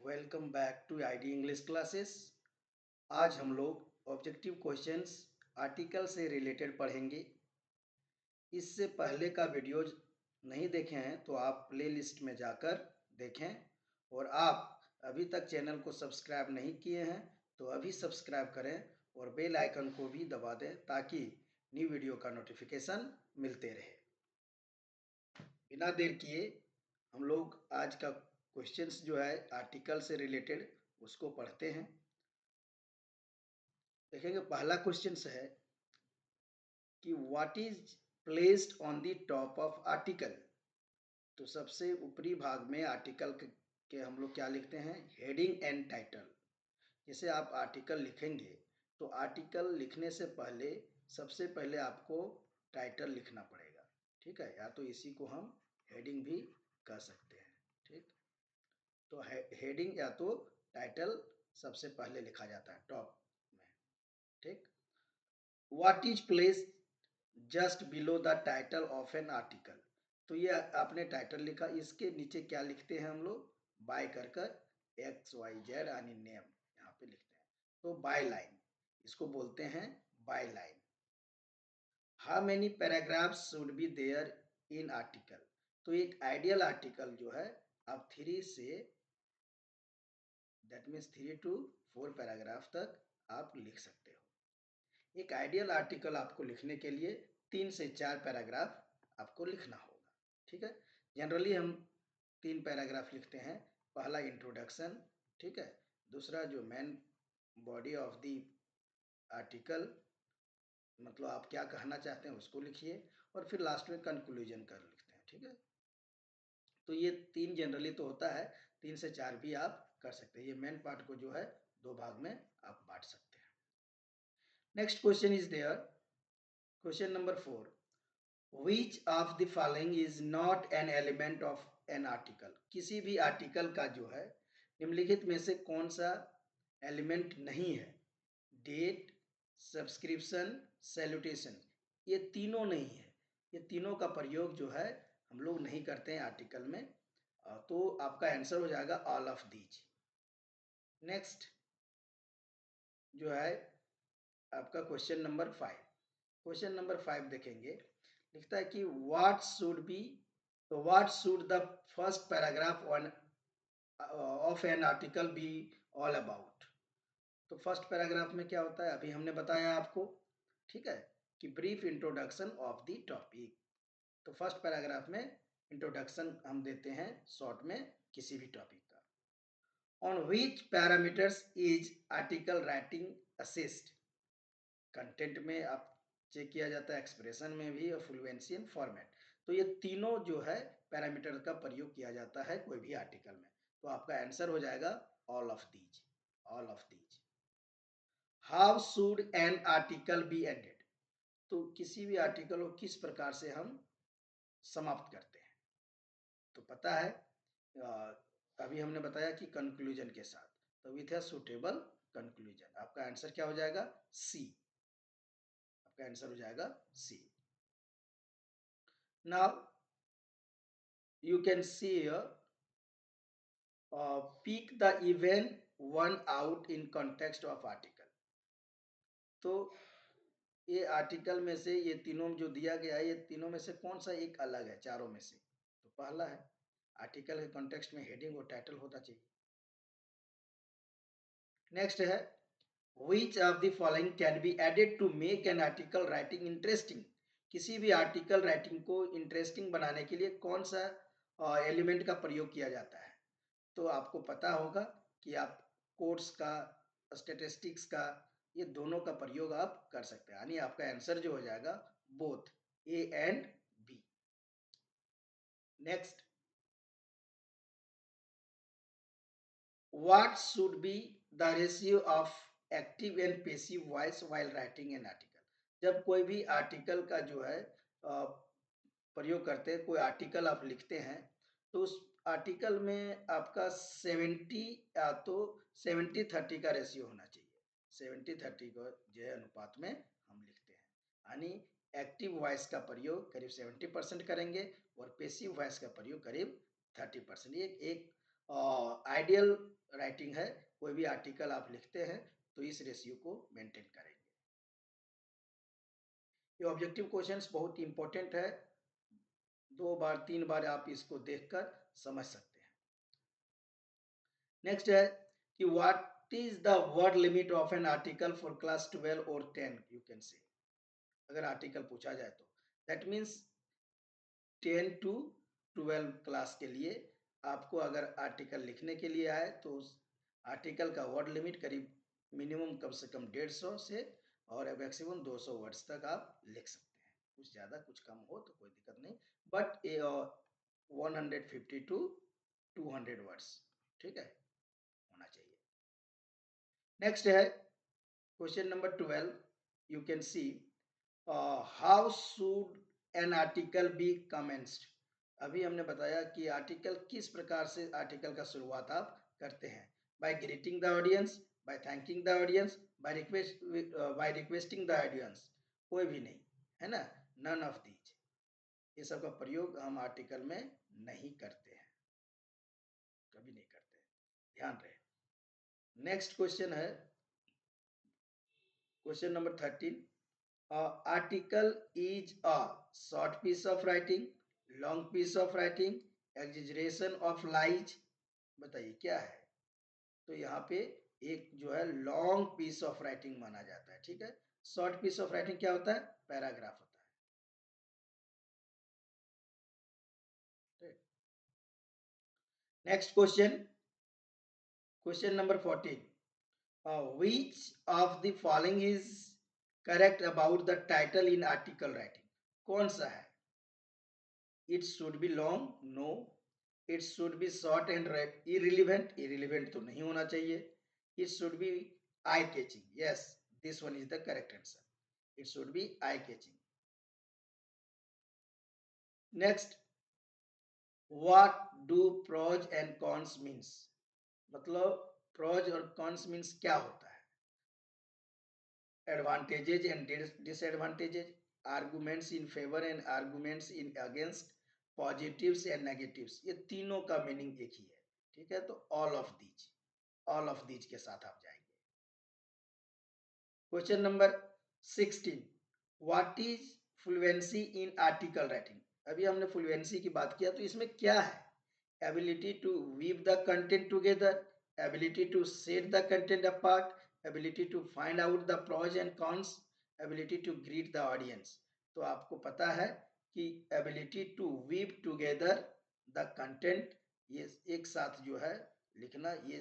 Welcome back to ID English classes. आज हम लोग ऑब्जेक्टिव क्वेश्चंस आर्टिकल से रिलेटेड पढ़ेंगे। इससे पहले का वीडियोज नहीं देखे हैं तो आप प्लेलिस्ट में जाकर देखें, और आप अभी तक चैनल को सब्सक्राइब नहीं किए हैं तो अभी सब्सक्राइब करें और बेल आइकन को भी दबा दें ताकि न्यू वीडियो का नोटिफिकेशन मिलते रहे। बिना देर किए हम लोग आज का क्वेश्चंस जो है आर्टिकल से रिलेटेड उसको पढ़ते हैं। देखेंगे पहला क्वेश्चन है कि what is placed on the top of article. तो सबसे ऊपरी भाग में आर्टिकल के हम लोग क्या लिखते हैं, हेडिंग एंड टाइटल। जैसे आप आर्टिकल लिखेंगे तो आर्टिकल लिखने से पहले सबसे पहले आपको टाइटल लिखना पड़ेगा, ठीक है, या तो इसी को हम हेडिंग भी कह सकते हैं। ठीक, तो हेडिंग या तो टाइटल सबसे पहले लिखा जाता है टॉप में। ठीक, what is place just below the title of an article. तो ये आपने टाइटल लिखा, इसके नीचे क्या लिखते हैं हम लोग, बाय कर एक्स वाई जेड यानी नेम यहाँ पे लिखते हैं। तो बाय लाइन, इसको बोलते हैं byline. How many paragraphs should be there in article. तो एक आइडियल आर्टिकल जो है आप 3 say that means 3 to 4 paragraph तक आप लिख सकते हो। एक आइडियल आर्टिकल आपको लिखने के लिए 3 से 4 पैराग्राफ आपको लिखना होगा। ठीक है, जनरली हम 3 पैराग्राफ लिखते हैं। पहला इंट्रोडक्शन, ठीक है, दूसरा जो main body of the article, मतलब आप क्या कहना चाहते हैं उसको लिखिए, और फिर लास्ट में कंक्लूजन कर लिखते हैं। ठीक है, तो ये 3 जनरली तो होता है, 3 से 4 भी आप कर सकते हैं। ये मेन पार्ट को जो है 2 भाग में आप बांट सकते हैं। Next question is there, question number 4, Which of the following is not an element of an article। किसी भी आर्टिकल का जो है निम्नलिखित में से कौन सा एलिमेंट नहीं है। डेट, सब्सक्रिप्शन, सैल्यूटेशन, ये तीनों नहीं है। ये तीनों का प्रयोग जो है हम लोग नहीं करते हैं आर्टिकल में। तो आपका आंसर हो जाएगा ऑल ऑफ दीज। नेक्स्ट जो है आपका क्वेश्चन नंबर 5। क्वेश्चन नंबर 5 देखेंगे, लिखता है कि what should the first paragraph on off N article be all about. तो फर्स्ट पैराग्राफ में क्या होता है अभी हमने बताया आपको, ठीक है, कि brief introduction of the topic. तो फर्स्ट पैराग्राफ में इंट्रोडक्शन हम देते हैं शॉर्ट में किसी भी टॉपिक का। On which parameters is article writing assist. Content में आप चेक किया जाता है, एक्सप्रेशन में भी, और फ्लुएंसी एंड फॉर्मेट। तो ये तीनों जो है पैरामीटर का प्रयोग किया जाता है कोई भी आर्टिकल में। तो आपका आंसर हो जाएगा all of these, all of these. How should an article B ended. तो किसी भी आर्टिकल को किस प्रकार से हम समाप्त करते हैं, तो पता है अभी हमने बताया कि कंक्लूजन के साथ, तो विथ अ सुटेबल कंक्लूजन। आपका आंसर क्या हो जाएगा, सी। आपका आंसर हो जाएगा C. Now you can see here, pick the event one out in context of article। तो ये आर्टिकल में से ये तीनों जो दिया गया है, ये तीनों में से कौन सा एक अलग है चारों में से। तो पहला है, आर्टिकल के कॉन्टेक्स्ट में हेडिंग और टाइटल होता चाहिए। नेक्स्ट है, which of the following can be added to make an article writing interesting। किसी भी आर्टिकल राइटिंग को इंटरेस्टिंग बनाने के लिए कौन सा एलिमेंट का प्रयोग किया जाता है। तो आपको पता होगा कि आप कोट्स का, स्टेटिस्टिक्स का, ये दोनों का प्रयोग आप कर सकते हैं, यानी आपका आंसर जो हो जाएगा both A and B. Next, what should be the ratio of active and passive voice while writing an article. जब कोई भी आर्टिकल का जो है प्रयोग करते हैं, कोई आर्टिकल आप लिखते हैं, तो उस आर्टिकल में आपका 70 या तो 70-30 का रेशियो होना चाहिए। 70-30 को जो है अनुपात में हम लिखते हैं, यानी एक्टिव वॉइस का प्रयोग करीब 70% करेंगे और पैसिव वॉइस का प्रयोग करीब 30%। ये एक आइडियल राइटिंग है, कोई भी आर्टिकल आप लिखते हैं तो इस रेशियो को मेंटेन करेंगे। ये ऑब्जेक्टिव क्वेश्चंस बहुत इंपॉर्टेंट है, 2 बार 3 बार आप इसको देखकर समझ सकते हैं। नेक्स्ट है कि what is the word limit of an article for class 12 और 10, यू कैन से, अगर आर्टिकल पूछा जाए तो दैट मीन्स 10 टू 12 क्लास के लिए आपको अगर आर्टिकल लिखने के लिए आए तो उस आर्टिकल का वर्ड लिमिट करीब मिनिमम कम से कम 150 से और मैक्सिमम 200 वर्ड्स तक आप लिख सकते हैं। कुछ ज़्यादा कुछ कम हो तो कोई दिक्कत नहीं, बट 150 टू 200 वर्ड्स, ठीक है, होना चाहिए। नेक्स्ट है question number 12, you can see how should an article be commenced. अभी हमने बताया कि आर्टिकल किस प्रकार से आर्टिकल का शुरुआत आप करते हैं, by greeting the audience, by thanking the audience, by requesting the audience, कोई भी नहीं है ना, नन ऑफ दीज, ये सब का प्रयोग हम आर्टिकल में नहीं करते हैं, कभी नहीं करते हैं, ध्यान रहे। नेक्स्ट क्वेश्चन है question number 13, article is a short piece of writing, long piece of writing, exaggeration of lies, बताइए क्या है। तो यहाँ पे एक जो है लॉन्ग पीस ऑफ राइटिंग माना जाता है, ठीक है। शॉर्ट पीस ऑफ राइटिंग क्या होता है, पैराग्राफ होता है। Next question, question number 14, which of the following is correct about the title in article writing, कौन सा है, it should be long, no, it should be short and irrelevant, irrelevant तो नहीं होना चाहिए, it should be eye catching, yes, this one is the correct answer, it should be eye catching. Next, what do pros and cons means, मतलब pros और cons means क्या होता है, advantages and disadvantages, arguments in favor and arguments in against, positives and negatives, ये तीनों का meaning एक ही है, ठीक है। तो ऑल ऑफ दीज के साथ आप जाएंगे। Question number 16, what is fluency in article writing. अभी हमने फ्लुएंसी की बात किया, तो इसमें क्या है, ability to weave the content together, ability to set the content apart, ability to find out the pros and cons, ability to greet the audience। तो आपको पता है कि ability to weave together the content, ये एक साथ जो है लिखना, ये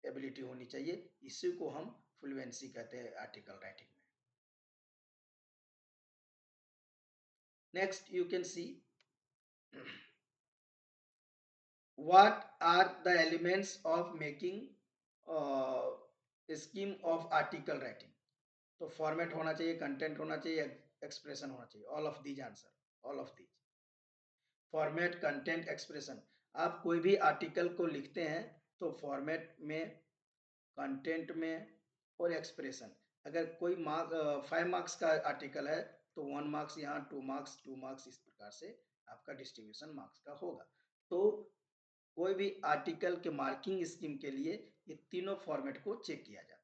ability होनी चाहिए, इसी को हम फ्लुएंसी कहते हैं आर्टिकल राइटिंग में। Next you can C what are the elements of making scheme of article writing। तो फॉर्मेट होना चाहिए, कंटेंट होना चाहिए, एक्सप्रेशन होना चाहिए, all of these answer, all of these, format, content, expression. आप कोई भी आर्टिकल को लिखते हैं तो फॉर्मेट में, कंटेंट में और एक्सप्रेशन, अगर कोई 5 मार्क्स का आर्टिकल है तो 1 मार्क्स यहाँ, 2 मार्क्स, 2 मार्क्स, इस प्रकार से आपका डिस्ट्रीब्यूशन मार्क्स का होगा। तो कोई भी आर्टिकल के मार्किंग स्कीम के लिए ये तीनों फॉर्मेट को चेक किया जाता है।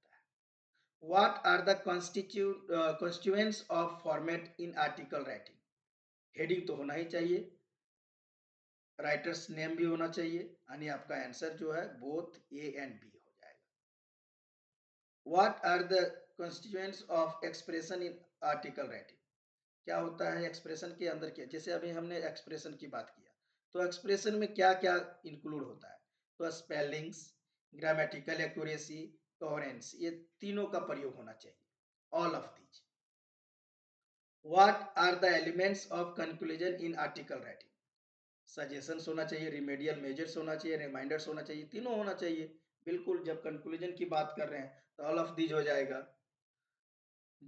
What are the constituents of format in article writing? Heading तो होना ही चाहिए, राइटर्स नेम भी होना चाहिए, यानी आपका आंसर जो है बोथ ए एंड बी हो जाएगा। What are the constituents of expression in article writing? क्या होता है एक्सप्रेशन के अंदर, क्या, जैसे अभी हमने एक्सप्रेशन की बात किया, तो एक्सप्रेशन में क्या क्या इंक्लूड होता है, तो स्पेलिंग्स, ग्रामेटिकल एक्यूरेसी, कोहेरेंस, ये तीनों का प्रयोग होना चाहिए, all of these. What are the elements of conclusion in article writing? Suggestions होना चाहिए, रिमेडियल मेजर्स होना चाहिए, रिमाइंडर्स होना चाहिए, तीनों होना चाहिए। बिल्कुल, जब कंक्लूजन की बात कर रहे हैं तो ऑल ऑफ दीज हो जाएगा।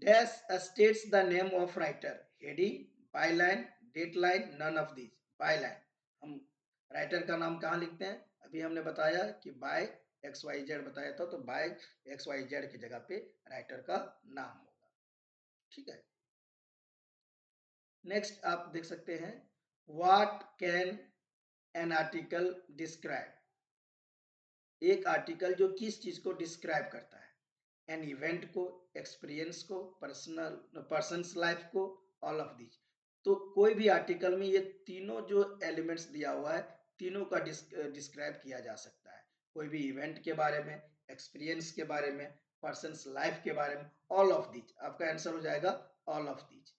Dash states the name of writer, heading, byline, dateline, none of these. Byline, हम राइटर का नाम कहाँ लिखते हैं, अभी हमने बताया कि बाय एक्स वाई जेड बताया था, तो बाय एक्स वाई जेड की जगह पे राइटर का नाम होगा, ठीक है। नेक्स्ट आप देख सकते हैं, what can an article describe, एक आर्टिकल जो किस चीज को डिस्क्राइब करता है, एन इवेंट को, एक्सपीरियंस को, पर्सन्स लाइफ को, ऑल ऑफ दीज। तो कोई भी आर्टिकल में ये तीनों जो एलिमेंट्स दिया हुआ है, तीनों का डिस्क्राइब किया जा सकता है। कोई भी इवेंट के बारे में, एक्सपीरियंस के बारे में, पर्सन्स लाइफ के बारे में, ऑल ऑफ दीज। आपका आंसर हो जाएगा ऑल ऑफ दीज।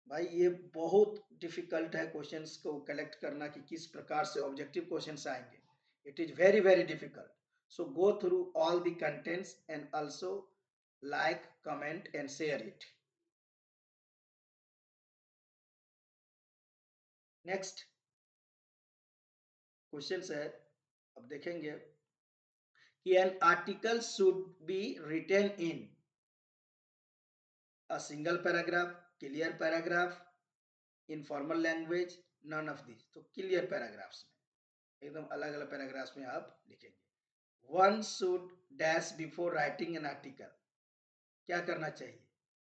भाई ये बहुत डिफिकल्ट है क्वेश्चंस को कलेक्ट करना कि किस प्रकार से ऑब्जेक्टिव क्वेश्चंस आएंगे। It is very very difficult. So go through all the contents and also like, comment and share it. Next questions है, अब देखेंगे कि an article should be written in a single paragraph, clear paragraph, informal language, none of this. तो clear paragraphs में, एकदम अलग अलग paragraphs में आप लिखेंगे। One should dash before writing an article. क्या करना चाहिए?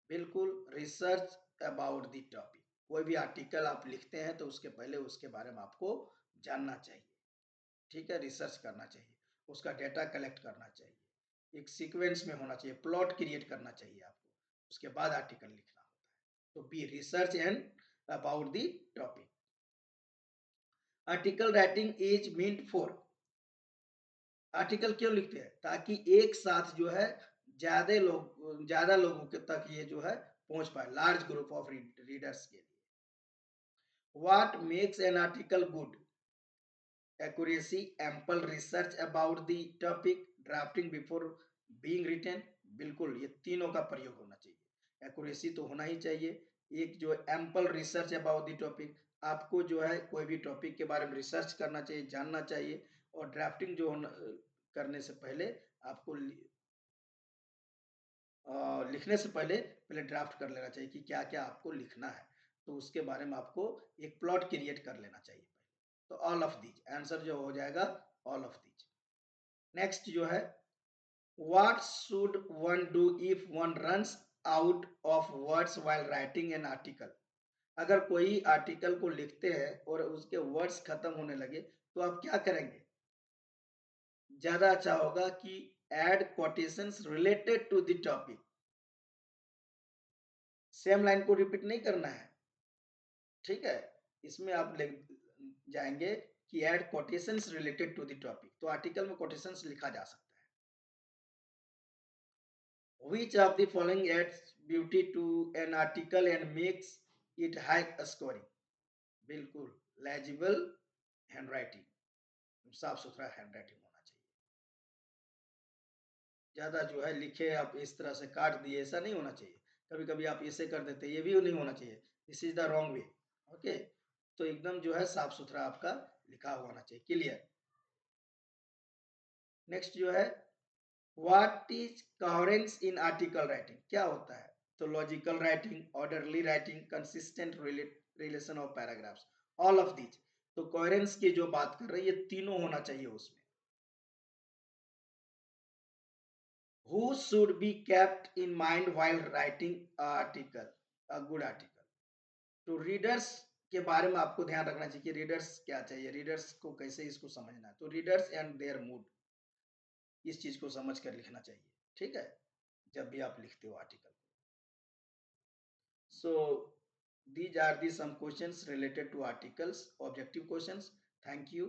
बिल्कुल रिसर्च अबाउट द टॉपिक। कोई भी आर्टिकल आप लिखते हैं तो उसके पहले उसके बारे में आपको जानना चाहिए। ठीक है, रिसर्च करना चाहिए, उसका डेटा कलेक्ट करना चाहिए, एक सीक्वेंस में होना चाहिए, प्लॉट क्रिएट करना चाहिए आपको, उसके बाद आर्टिकल लिखना होता है। तो B research and about the topic. Article writing is meant for, article क्यों लिखते हैं? ताकि एक साथ जो है ज्यादा लोगों के तक ये जो है पहुंच पाए, लार्ज ग्रुप ऑफ रीडर्स के लिए। What makes an article good? Accuracy, ample research about the topic, drafting before being written. बिल्कुल ये तीनों का प्रयोग होना चाहिए। एक्यूरेसी तो होना ही चाहिए, एक जो ample research about the topic, आपको जो है कोई भी टॉपिक के बारे में रिसर्च करना चाहिए, जानना चाहिए। और ड्राफ्टिंग जो करने से पहले आपको लिखने से पहले ड्राफ्ट कर लेना चाहिए कि क्या क्या आपको लिखना है। तो उसके बारे में आपको एक प्लॉट क्रिएट कर लेना चाहिए पहले। तो ऑल ऑफ दीज आंसर जो हो जाएगा, ऑल ऑफ दीज। नेक्स्ट जो है, what should one do if one runs out of words while writing an article? अगर कोई आर्टिकल को लिखते हैं और उसके वर्ड्स खत्म होने लगे तो आप क्या करेंगे? ज्यादा अच्छा होगा कि add quotations related to the topic. Same line को रिपीट नहीं करना है, ठीक है। इसमें आप लिख जाएंगे कि add quotations related to the topic. तो आर्टिकल में कोटेशंस लिखा जा सकता है। Which of the following adds beauty to an article and makes it high scoring? बिल्कुल लेजिबल हैंडराइटिंग, साफ सुथरा हैंडराइटिंग होना चाहिए। ज्यादा जो है लिखे आप इस तरह से काट दिए, ऐसा नहीं होना चाहिए। कभी कभी आप ऐसे कर देते, ये भी नहीं होना चाहिए। This is the wrong way. Okay, तो एकदम जो है साफ सुथरा आपका लिखा हुआ होना चाहिए, क्लियर। नेक्स्ट जो है, what is coherence in article writing? क्या होता है? तो logical writing, orderly writing, consistent relation of paragraphs, all of these. तो कोहेरेंस की जो बात कर रहे हैं, ये तीनों होना चाहिए उसमें। Who should be kept in mind while writing article, a good article? तो रीडर्स के बारे में आपको ध्यान रखना चाहिए कि रीडर्स क्या चाहिए, रीडर्स को कैसे इसको समझना है। तो रीडर्स एंड देयर मूड, इस चीज को समझ कर लिखना चाहिए, ठीक है, जब भी आप लिखते हो article. So these are the some questions related to articles, objective questions. Thank you.